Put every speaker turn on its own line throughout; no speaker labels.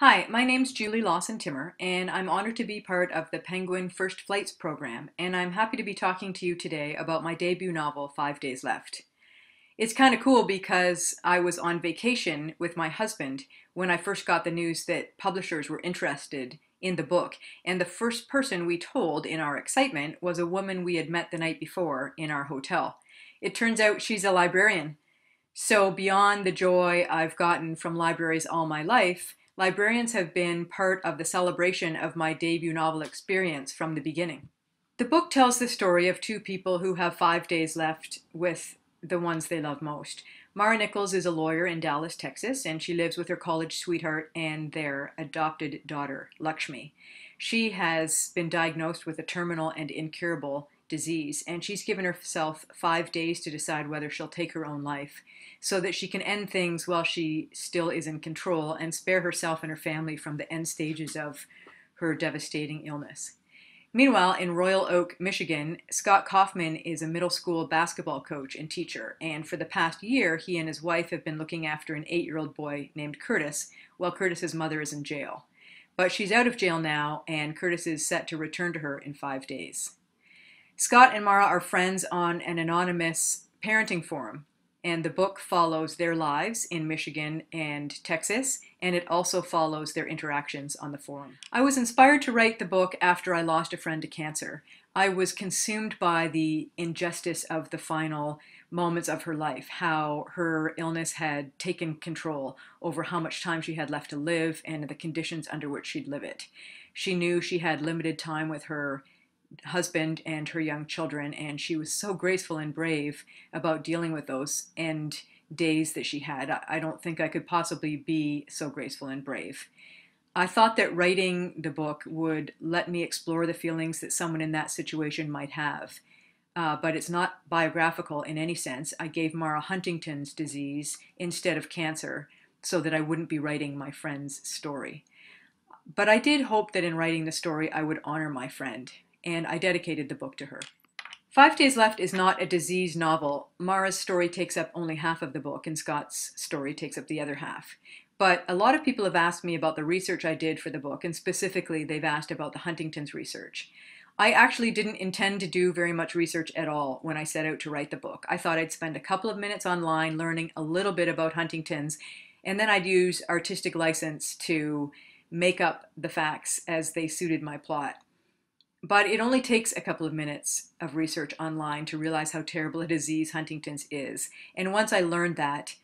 Hi, my name's Julie Lawson Timmer, and I'm honored to be part of the Penguin First Flights program, and I'm happy to be talking to you today about my debut novel, 5 Days Left. It's kind of cool because I was on vacation with my husband when I first got the news that publishers were interested in the book, and the first person we told in our excitement was a woman we had met the night before in our hotel. It turns out she's a librarian. So, beyond the joy I've gotten from libraries all my life, librarians have been part of the celebration of my debut novel experience from the beginning. The book tells the story of two people who have 5 days left with the ones they love most. Mara Nichols is a lawyer in Dallas, Texas, and she lives with her college sweetheart and their adopted daughter, Lakshmi. She has been diagnosed with a terminal and incurable disease, and she's given herself 5 days to decide whether she'll take her own life so that she can end things while she still is in control and spare herself and her family from the end stages of her devastating illness. Meanwhile, in Royal Oak, Michigan, Scott Kaufman is a middle school basketball coach and teacher, and for the past year, he and his wife have been looking after an 8-year-old boy named Curtis, while Curtis's mother is in jail. But she's out of jail now, and Curtis is set to return to her in 5 days. Scott and Mara are friends on an anonymous parenting forum, and the book follows their lives in Michigan and Texas, and it also follows their interactions on the forum. I was inspired to write the book after I lost a friend to cancer. I was consumed by the injustice of the final moments of her life, how her illness had taken control over how much time she had left to live and the conditions under which she'd live it. She knew she had limited time with her husband and her young children, and she was so graceful and brave about dealing with those end days that she had. I don't think I could possibly be so graceful and brave. I thought that writing the book would let me explore the feelings that someone in that situation might have. But it's not biographical in any sense. I gave Mara Huntington's disease instead of cancer so that I wouldn't be writing my friend's story. But I did hope that in writing the story I would honor my friend, and I dedicated the book to her. 5 Days Left is not a disease novel. Mara's story takes up only half of the book, and Scott's story takes up the other half. But a lot of people have asked me about the research I did for the book, and specifically they've asked about the Huntington's research. I actually didn't intend to do very much research at all when I set out to write the book. I thought I'd spend a couple of minutes online learning a little bit about Huntington's, and then I'd use artistic license to make up the facts as they suited my plot. But it only takes a couple of minutes of research online to realize how terrible a disease Huntington's is. And once I learned that,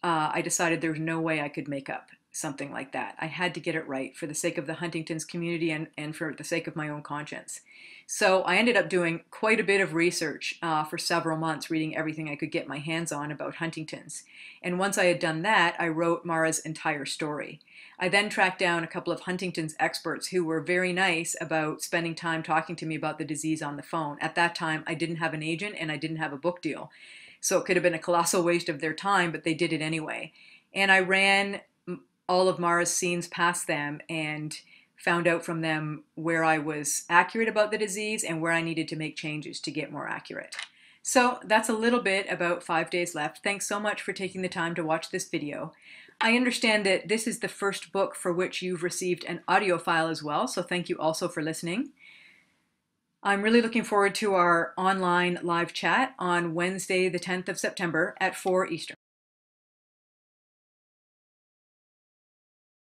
I decided there was no way I could make up something like that. I had to get it right for the sake of the Huntington's community and for the sake of my own conscience. So I ended up doing quite a bit of research for several months, reading everything I could get my hands on about Huntington's. And once I had done that, I wrote Mara's entire story. I then tracked down a couple of Huntington's experts who were very nice about spending time talking to me about the disease on the phone. At that time, I didn't have an agent and I didn't have a book deal. So it could have been a colossal waste of their time, but they did it anyway. And I ran all of Mara's scenes past them and found out from them where I was accurate about the disease and where I needed to make changes to get more accurate. So that's a little bit about 5 Days Left. Thanks so much for taking the time to watch this video. I understand that this is the first book for which you've received an audio file as well, so thank you also for listening. I'm really looking forward to our online live chat on Wednesday, the 10th of September at 4 Eastern.